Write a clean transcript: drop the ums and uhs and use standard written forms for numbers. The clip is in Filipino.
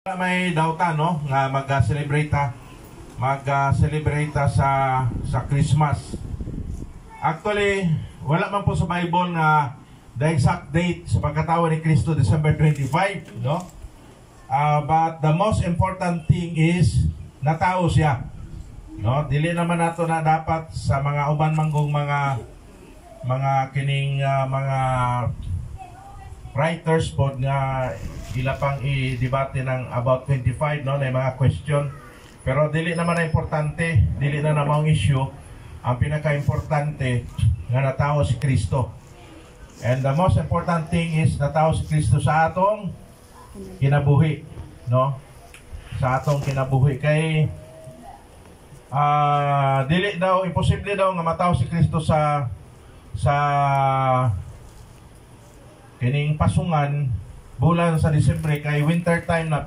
May dautan no nga mag-celebrate sa Christmas. Actually, wala man po sa Bible nga the exact date sa pagkatawo ni Kristo, December 25, no? But the most important thing is natao siya. No, dili naman nato na dapat sa mga uban manggong mga kining mga writers pod nga ila pang i-debate ng about 25 no na mga question, pero dili naman na importante, dili na namang issue. Ang pinaka-importante nga natao si Kristo, and the most important thing is natao si Kristo sa atong kinabuhi, no, sa atong kinabuhi. Kay dili daw, imposible daw nga matao si Kristo sa kining pasungan bulan sa Disyembre, kay winter time na